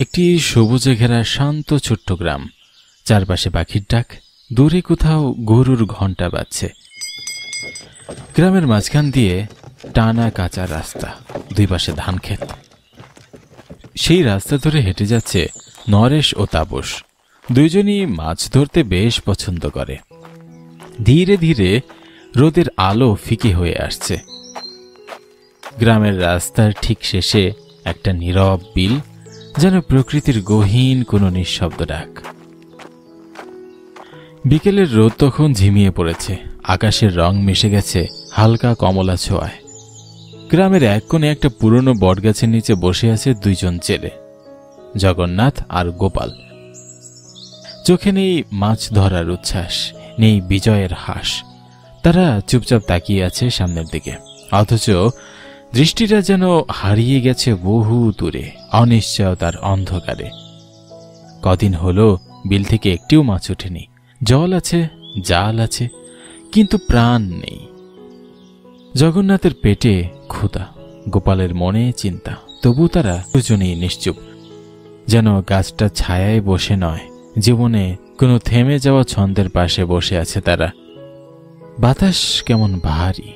একটি সবুজে ঘেরা শান্ত ছোট্ট গ্রাম, চারপাশে পাখির ডাক, দূরে কোথাও গরুর ঘণ্টা বাজছে। গ্রামের মাঝখান দিয়ে টানা কাঁচা রাস্তা, দুই পাশে ধান ক্ষেত। সেই রাস্তা ধরে হেঁটে যাচ্ছে নরেশ ও তাপস। দুইজনই মাছ ধরতে বেশ পছন্দ করে। ধীরে ধীরে রোদের আলো ফিকে হয়ে আসছে। গ্রামের রাস্তার ঠিক শেষে একটা নীরব বিল, যেন প্রকৃতির গহীন কোনো নিঃশব্দ ডাক। বিকেলের রোদ তখন ঝিমিয়ে পড়েছে, আকাশের রং মিশে গেছে হালকা কমলা ছোঁয়ায়। গ্রামের এক কোণে একটা পুরনো বটগাছের নিচে বসে আছে দুইজন ছেলে, জগন্নাথ আর গোপাল। চোখে নেই মাছ ধরার উচ্ছ্বাস, নেই বিজয়ের হাস। তারা চুপচাপ তাকিয়ে আছে সামনের দিকে, অথচ দৃষ্টিটা যেন হারিয়ে গেছে বহু দূরে অনিশ্চয়তার অন্ধকারে। কদিন হলো বিল থেকে একটিও মাছ ওঠেনি। জল আছে, জাল আছে, কিন্তু প্রাণ নেই। জগন্নাথের পেটে ক্ষুধা, গোপালের মনে চিন্তা, তবু তারা দুজনেই নিশ্চুপ, যেন গাছটা ছায়ায় বসে নয়, জীবনে কোনো থেমে যাওয়া ছন্দের পাশে বসে আছে তারা। বাতাস কেমন ভারী,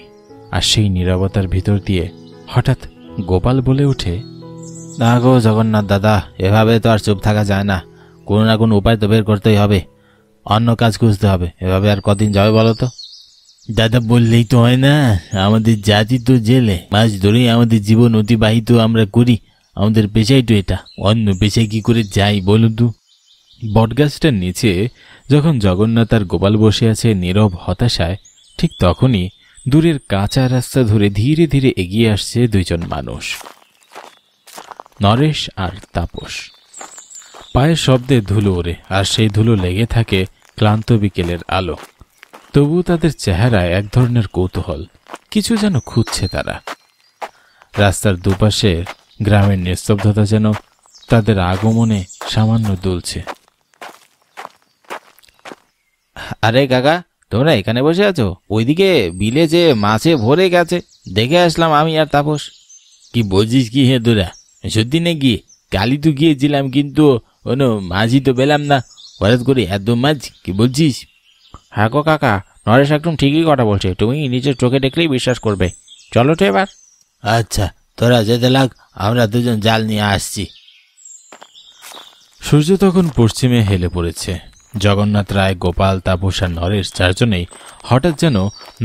আর সেই নীরবতার ভিতর দিয়ে হঠাৎ গোপাল বলে ওঠে, না গো জগন্নাথ দাদা, এভাবে তো আর চুপ থাকা যায় না। কোনো না কোনো উপায় তো বের করতেই হবে, অন্য কাজ খুঁজতে হবে। এভাবে আর কদিন যাবে বলো তো? দাদা, বললেই তো হয় না, আমাদের জাতি তো জেলে, মাছ ধরেই আমাদের জীবন অতিবাহিত আমরা করি। আমাদের পেশাই তো এটা, অন্য পেশায় কি করে যাই বলো তো? বটগাছটার নিচে যখন জগন্নাথ আর গোপাল বসে আছে নীরব হতাশায়, ঠিক তখনই দূরের কাঁচা রাস্তা ধরে ধীরে ধীরে এগিয়ে আসছে দুইজন মানুষ, নরেশ আর তাপস। পায়ের শব্দে ধুলো ওড়ে, আর সেই ধুলো লেগে থাকে ক্লান্ত বিকেলের আলো। তবু তাদের চেহারায় এক ধরনের কৌতূহল, কিছু যেন খুঁজছে তারা। রাস্তার দুপাশে গ্রামের নিস্তব্ধতা যেন তাদের আগমনে সামান্য দুলছে। আরে কাকা, তোমরা এখানে বসে আছো? ওইদিকে বিলে যে মাছে ভরে গেছে, দেখে আসলাম আমি আর তাপস। কি বলছিস কি হে তোরা? সত্যি নাকি? কালি তো গিয়েছিলাম, কিন্তু কোনো মাছই তো পেলাম না। হঠাৎ করে এত মাছ, কি বলছিস? হ্যাঁ গো কাকা, নরেশ একদম ঠিকই কথা বলছে, তুমি নিজের চোখে দেখলেই বিশ্বাস করবে। চলো তো এবার। আচ্ছা, তোরা যেতে লাগ, আমরা দুজন জাল নিয়ে আসছি। সূর্য তখন পশ্চিমে হেলে পড়েছে। জগন্নাথ রায়, গোপাল, তাপস আর নরেশ চারজনেই হঠাৎ যেন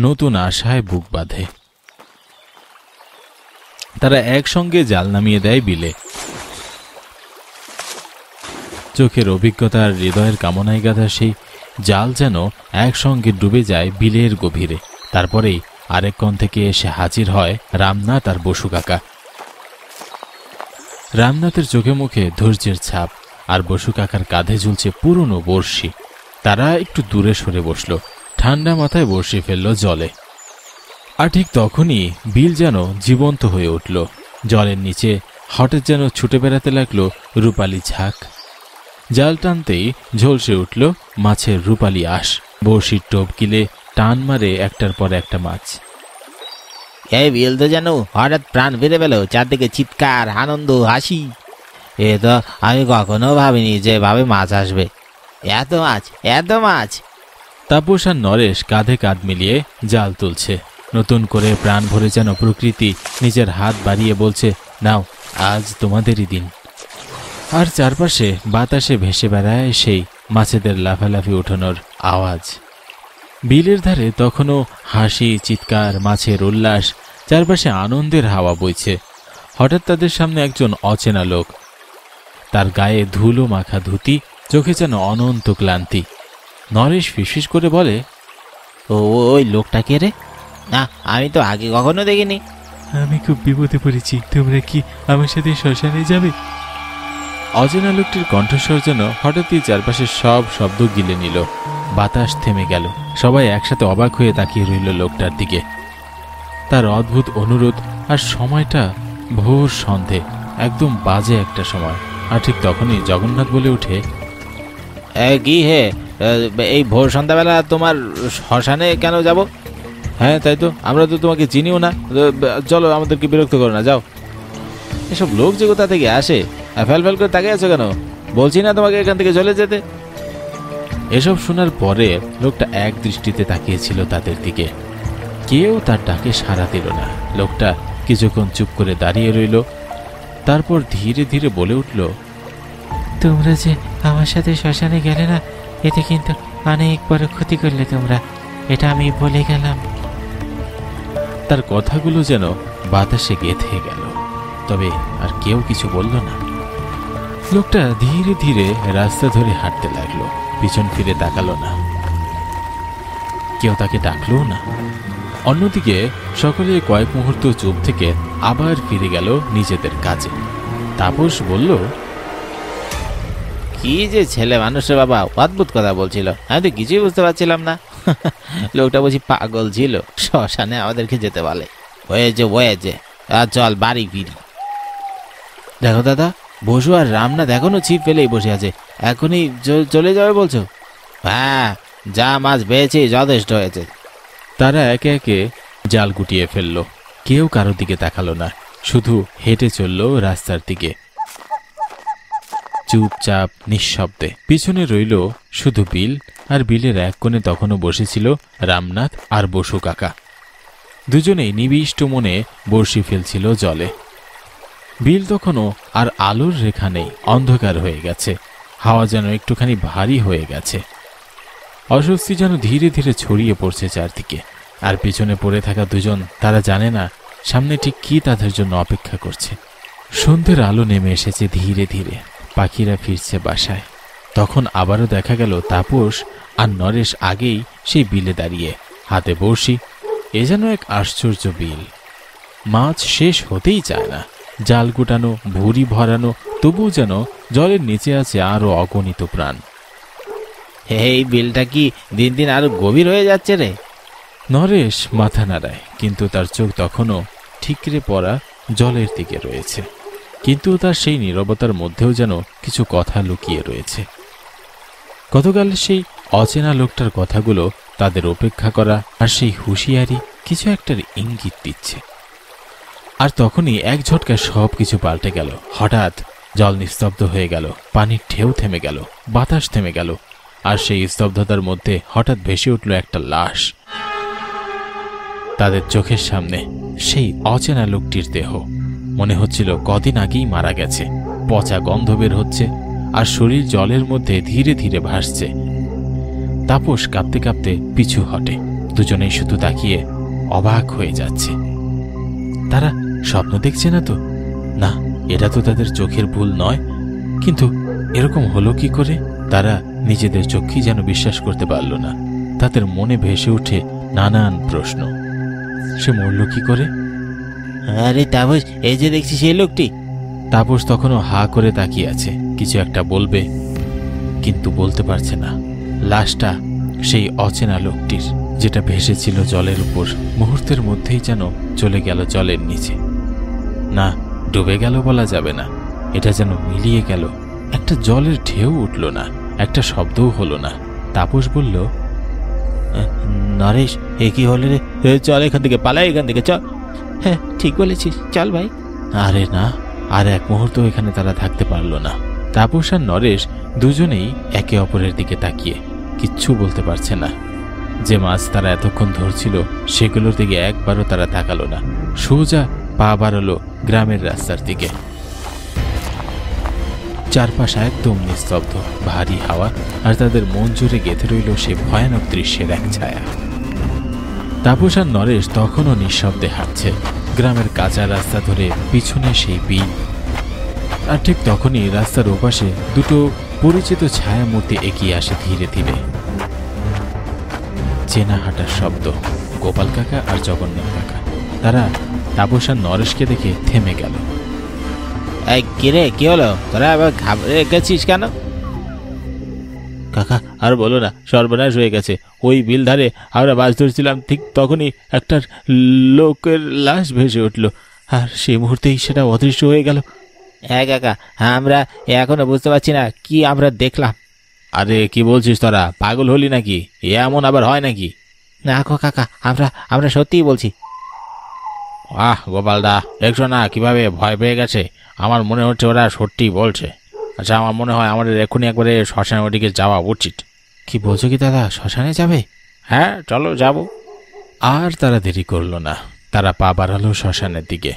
নতুন আশায় বুক বাঁধে। তারা একসঙ্গে জাল নামিয়ে দেয় বিলে। চোখের অভিজ্ঞতা আর হৃদয়ের কামনায় গাঁথা সেই জাল যেন একসঙ্গে ডুবে যায় বিলের গভীরে। তারপরেই আরেক কোণ থেকে এসে হাজির হয় রামনাথ আর বসু কাকা। রামনাথের চোখে মুখে ধৈর্যের ছাপ, আর বসু কাকার কাঁধে ঝুলছে পুরনো বড়শি। তারা একটু দূরে সরে বসল, ঠান্ডা মাথায় বড়শি ফেলল জলে। আর ঠিক তখনই বিল যেন জীবন্ত হয়ে উঠল। জলের নিচে হঠাৎ যেন ছুটে বেড়াতে লাগলো রূপালী ঝাঁক। জাল টানতেই ঝলসে উঠল মাছের রূপালী আঁশ। বড়শির টোপ গিলে টান মারে একটার পর একটা মাছ। এই বিল তো যেন হঠাৎ প্রাণ ফিরে পেল, চারদিকে চিৎকার, আনন্দ, হাসি। এ তো আমি কখনো ভাবিনি যে ভাবে মাছ আসবে। এত মাছ, এত মাছ! তাপস আর নরেশ কাঁধে কাঁধ মিলিয়ে জাল তুলছে। নতুন করে প্রাণ ভরে যেন প্রকৃতি নিজের হাত বাড়িয়ে বলছে, নাও, আজ তোমাদেরই দিন। আর চারপাশে বাতাসে ভেসে বেড়ায় সেই মাছেদের লাফালাফি ওঠানোর আওয়াজ। বিলের ধারে তখনও হাসি, চিৎকার, মাছের উল্লাস, চারপাশে আনন্দের হাওয়া বইছে। হঠাৎ তাদের সামনে একজন অচেনা লোক, তার গায়ে ধুলো মাখা ধুতি, চোখে যেন অনন্ত ক্লান্তি। নরেশ ফিসফিস করে বলে, ওই লোকটা কে রে? না, আমি তো আগে কখনো দেখিনি। আমি খুব বিপদে পড়েছি, তোমরা কি আমার সাথে শ্মশানে যাবে? অচেনা লোকটির কণ্ঠস্বর যেন হঠাৎই চারপাশের সব শব্দ গিলে নিল। বাতাস থেমে গেল, সবাই একসাথে অবাক হয়ে তাকিয়ে রইল লোকটার দিকে। তার অদ্ভুত অনুরোধ, আর সময়টা ভোর সন্ধে, একদম বাজে একটা সময়। আর ঠিক তখনই জগন্নাথ বলে ওঠে, কি হে, এই ভোর সন্ধ্যাবেলা তোমার শ্মশানে কেন যাব? হ্যাঁ তাই তো, আমরা তো তোমাকে চিনিও না। চলো, আমাদেরকে বিরক্ত করো না, যাও। এসব লোক যে কোথা থেকে আসে, ফেল ফেল করে তাকিয়ে আছো কেন? বলছি না তোমাকে এখান থেকে চলে যেতে। এসব শোনার পরে লোকটা এক দৃষ্টিতে তাকিয়েছিল তাদের দিকে। কেউ তার ডাকে সাড়া দিল না। লোকটা কিছুক্ষণ চুপ করে দাঁড়িয়ে রইল, তারপর ধীরে ধীরে বলে উঠল, তোমরা যে আমার সাথে শ্মশানে গেলে না, এতে কিন্তু অনেক বড় ক্ষতি করলে তোমরা, এটা আমি বলে গেলাম। তার কথাগুলো যেন বাতাসে গেঁথে গেল, তবে আর কেউ কিছু বলল না। লোকটা ধীরে ধীরে রাস্তা ধরে হাঁটতে লাগলো, পিছন ফিরে তাকালো না, কেউ তাকে ডাকলো না। অন্যদিকে সকলে কয়েক মুহূর্ত চুপ থেকে আবার ফিরে গেল নিজেদের কাজে। তাপস বলল, কি যে ছেলে মানুষের বাবা, অদ্ভুত কথা বলছিল, আমি তো কিছুই বুঝতে পারছিলাম না। লোকটা বুঝি পাগল ছিল, শ্মশানে আমাদেরকে যেতে বলে। হয়েছে, আর চল বাড়ি ফিরি। দেখো দাদা, বসু আর রামনাথ এখনো ছিপ ফেলেই বসে আছে, এখনই চলে যাবে বলছো? হ্যাঁ, যা মাছ পেয়েছি যথেষ্ট হয়েছে। তারা একে একে জাল গুটিয়ে ফেলল। কেউ কারোর দিকে তাকালো না, শুধু হেঁটে চলল রাস্তার দিকে, চুপচাপ নিঃশব্দে। পিছনে রইল শুধু বিল, আর বিলের এক কোণে তখনও বসেছিল রামনাথ আর বসু কাকা। দুজনেই নিবিষ্ট মনে বড়শি ফেলছিল জলে। বিল তখনও আর আলোর রেখা নেই, অন্ধকার হয়ে গেছে। হাওয়া যেন একটুখানি ভারী হয়ে গেছে। অস্বস্তি যেন ধীরে ধীরে ছড়িয়ে পড়ছে চারদিকে। আর পিছনে পড়ে থাকা দুজন, তারা জানে না সামনে ঠিক কি তাদের জন্য অপেক্ষা করছে। সন্ধ্যের আলো নেমে এসেছে ধীরে ধীরে, পাখিরা ফিরছে বাসায়। তখন আবারও দেখা গেল তাপস আর নরেশ আগেই সেই বিলে দাঁড়িয়ে, হাতে বড়শি। এ যেন এক আশ্চর্য বিল, মাছ শেষ হতেই চায় না। জাল গুটানো, ভুঁড়ি ভরানো, তবুও যেন জলের নিচে আছে আরো অগণিত প্রাণ। এই বিলটা কি দিন দিন আরো গভীর হয়ে যাচ্ছে রে? নরেশ মাথা নাড়ায়, কিন্তু তার চোখ তখনও ঠিকরে পড়া জলের দিকে রয়েছে। কিন্তু তার সেই নীরবতার মধ্যেও যেন কিছু কথা লুকিয়ে রয়েছে। গতকাল সেই অচেনা লোকটার কথাগুলো, তাদের অপেক্ষা করা আর সেই হুঁশিয়ারি কিছু একটার ইঙ্গিত দিচ্ছে। আর তখনই এক ঝটকায় সব কিছু পাল্টে গেল। হঠাৎ জল নিস্তব্ধ হয়ে গেল, পানির ঢেউ থেমে গেল, বাতাস থেমে গেল। আর সেই স্তব্ধতার মধ্যে হঠাৎ ভেসে উঠল একটা লাশ। তাদের চোখের সামনে সেই অচেনা লোকটির দেহ। মনে হচ্ছিল কদিন আগেই মারা গেছে। পচা গন্ধ বের হচ্ছে, আর শরীর জলের মধ্যে ধীরে ধীরে ভাসছে। তাপস কাঁপতে কাঁপতে পিছু হটে। দুজনেই শুধু তাকিয়ে অবাক হয়ে যাচ্ছে। তারা স্বপ্ন দেখছে না তো? না, এটা তো তাদের চোখের ভুল নয়। কিন্তু এরকম হলো কি করে? তারা নিজেদের চোখেই যেন বিশ্বাস করতে পারল না। তাদের মনে ভেসে উঠে নানান প্রশ্ন। সে মরল কি করে? আরে তাপস, এই যে দেখছি সেই লোকটি। তাপস তখনও হা করে তাকিয়ে আছে, কিছু একটা বলবে কিন্তু বলতে পারছে না। লাশটা সেই অচেনা লোকটির, যেটা ভেসেছিল জলের উপর, মুহূর্তের মধ্যেই যেন চলে গেল জলের নিচে। না, ডুবে গেল বলা যাবে না, এটা যেন মিলিয়ে গেল। একটা জলের ঢেউ উঠল না, একটা শব্দও হলো না। তাপস বলল, নরেশ, এ কি হলো রে? চল এখান থেকে, পালাই এখান থেকে, চল। হ্যাঁ, ঠিক বলেছিস, চল ভাই। আরে না, আর এক মুহূর্ত এখানে তারা থাকতে পারল না। তাপস আর নরেশ দুজনেই একে অপরের দিকে তাকিয়ে কিচ্ছু বলতে পারছে না। যে মাছ তারা এতক্ষণ ধরছিল সেগুলোর দিকে একবারও তারা তাকালো না। সোজা পা বাড়ালো গ্রামের রাস্তার দিকে। চারপাশ একদম নিস্তব্ধ, ভারী হাওয়া, আর তাদের মন জুড়ে গেঁথে রইল সে ভয়ানক দৃশ্যের এক ছায়া। তাপস আর নরেশ তখনও নিঃশব্দে হাঁটছে গ্রামের কাঁচা রাস্তা ধরে, পিছনে সেই বিল। আর ঠিক তখনই রাস্তার ওপাশে দুটো পরিচিত ছায়া মূর্তি এগিয়ে আসে ধীরে ধীরে। চেনা হাঁটার শব্দ, গোপাল কাকা আর জগন্নাথ কাকা। তারা তাপস আর নরেশকে দেখে থেমে গেল। এই কিরে, কি হলো? তোরা আবার ঘাবড়ে গেছিস কেন? কাকা আর বলো না, সর্বনাশ হয়ে গেছে। ওই বিল ধারে আমরা মাছ ধরছিলাম, ঠিক তখনই একটা লোকের লাশ ভেসে উঠল, আর সেই মুহূর্তেই সেটা অদৃশ্য হয়ে গেল। হ্যাঁ কাকা, আমরা এখনো বুঝতে পারছি না কি আমরা দেখলাম। আরে কি বলছিস তোরা? পাগল হলি নাকি? এমন আবার হয় নাকি? না গো কাকা, আমরা সত্যিই বলছি। আহ গোপালদা, দেখছো না কিভাবে ভয় পেয়ে গেছে? আমার মনে হচ্ছে ওরা সত্যিই বলছে। আচ্ছা, আমার মনে হয় আমাদের এক্ষুনি একবারে শ্মশানের ওদিকে যাওয়া উচিত। কি বলছো কি দাদা, শ্মশানে যাবে? হ্যাঁ, চলো যাব। আর তারা দেরি করল না, তারা পা বাড়ালো শ্মশানের দিকে।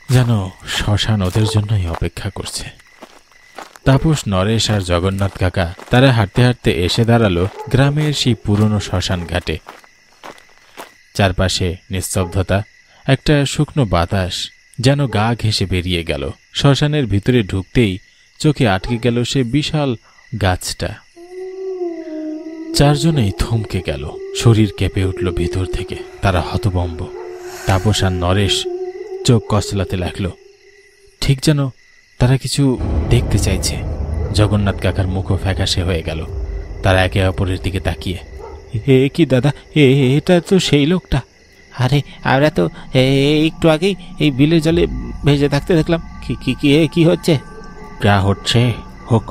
যেন শ্মশান ওদের জন্যই অপেক্ষা করছে। তাপস, নরেশ আর জগন্নাথ কাকা তারা হাঁটতে হাঁটতে এসে দাঁড়ালো গ্রামের সেই পুরনো শ্মশান ঘাটে। চারপাশে নিস্তব্ধতা, একটা শুকনো বাতাস যেন গা ঘেঁষে বেরিয়ে গেল। শ্মশানের ভিতরে ঢুকতেই চোখে আটকে গেল সে বিশাল গাছটা। চারজনেই থমকে গেল, শরীর কেঁপে উঠল ভিতর থেকে। তারা হতভম্ব। তাপস আর নরেশ চোখ কচলাতে লাগল, ঠিক যেন তারা কিছু দেখতে চাইছে। জগন্নাথ কাকার মুখও ফ্যাকাশে হয়ে গেল। তারা একে অপরের দিকে তাকিয়ে, এ কি দাদা, এটা তো সেই লোকটা। আরে আমরা তো একটু আগেই এই বিলের জলে ভেসে থাকতে দেখলাম। কি হচ্ছে? যা হচ্ছে হোক,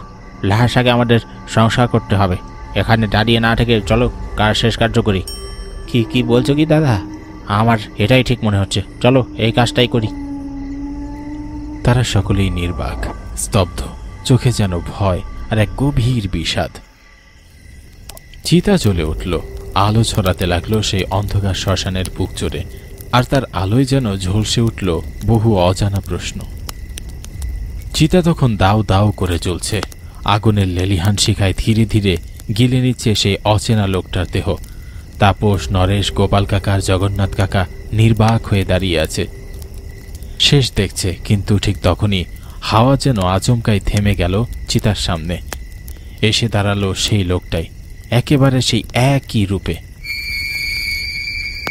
লাহার আগে আমাদের সংসার করতে হবে। এখানে দাঁড়িয়ে না থেকে চলো কার শেষ কার্য করি। কি বলছো কি দাদা? আমার এটাই ঠিক মনে হচ্ছে, চলো এই কাজটাই করি। তারা সকলেই নির্বাক, স্তব্ধ, চোখে যেন ভয় আর এক গভীর বিষাদ। চিতা জ্বলে উঠল, আলো ছড়াতে লাগলো সেই অন্ধকার শ্মশানের বুক জুড়ে। আর তার আলোয় যেন ঝলসে উঠল বহু অজানা প্রশ্ন। চিতা তখন দাও দাও করে জ্বলছে। আগুনের লেলিহান শিখায় ধীরে ধীরে গিলে নিচ্ছে সেই অচেনা লোকটার দেহ। তাপস, নরেশ, গোপাল কাকা আর জগন্নাথ কাকা নির্বাক হয়ে দাঁড়িয়ে আছে, শেষ দেখছে। কিন্তু ঠিক তখনই হাওয়া যেন আচমকাই থেমে গেল চিতার সামনে। এসে দাঁড়ালো সেই লোকটাই, একেবারে সেই একই রূপে।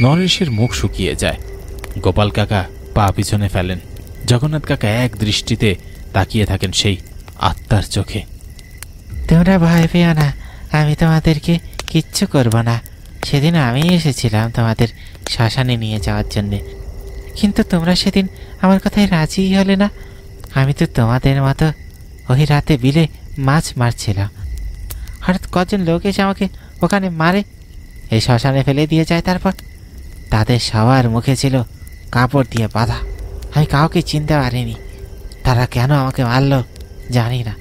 নরেশের মুখ শুকিয়ে যায়। গোপাল কাকা পা পিছনে ফেলেন। জগন্নাথ কাকা এক দৃষ্টিতে তাকিয়ে থাকেন সেই আত্মার চোখে। তোমরা ভয় পেও না, আমি তোমাদেরকে কিচ্ছু করব না। সেদিন আমি এসেছিলাম তোমাদের শ্মশানে নিয়ে যাওয়ার জন্যে, কিন্তু তোমরা সেদিন আমার কথায় রাজিই হলে না। আমি তো তোমাদের মতো ওই রাতে বিলে মাছ মারছিলাম। হঠাৎ কজন লোক এসে আমাকে ওখানে মারে, এই শ্মশানে ফেলে দিয়ে যায়। তারপর তাদের সবার মুখে ছিল কাপড় দিয়ে বাঁধা। আমি কাউকে চিনতে পারিনি। তারা কেন আমাকে মারলো জানি না।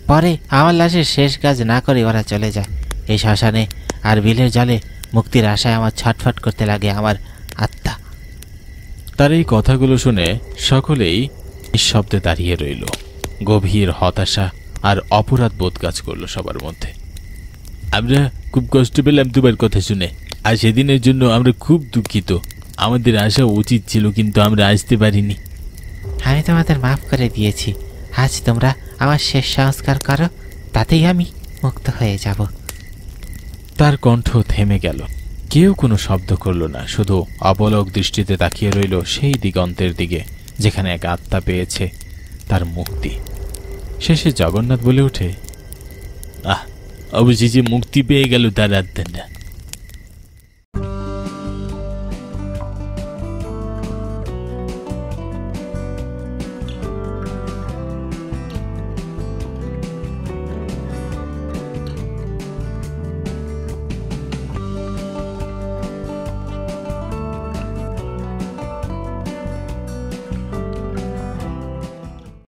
পরে আমার লাশের শেষ কাজ না করে ওরা চলে যায় এই শ্মশানে। আর বিলের জলে মুক্তির আশায় আমার ছটফট করতে লাগে আমার আত্মা। তার এই কথাগুলো শুনে সকলেই নিঃশব্দে দাঁড়িয়ে রইল। গভীর হতাশা আর অপরাধ বোধ কাজ করলো সবার মধ্যে। আমরা খুব কষ্ট পেলাম তোমার কথা শুনে, আর সেদিনের জন্য আমরা খুব দুঃখিত। আমাদের আসা উচিত ছিল, কিন্তু আমরা আসতে পারিনি। আমি তোমাদের মাফ করে দিয়েছি। আজ তোমরা আমার শেষ সংস্কার করো, তাতেই আমি মুক্ত হয়ে যাব। তার কণ্ঠ থেমে গেল। কেউ কোনো শব্দ করল না, শুধু অবলক দৃষ্টিতে তাকিয়ে রইল সেই দিগন্তের দিকে যেখানে এক আত্মা পেয়েছে তার মুক্তি। শেষে জগন্নাথ বলে ওঠে, অবশেষে মুক্তি পেয়ে গেল তার আত্মাটা।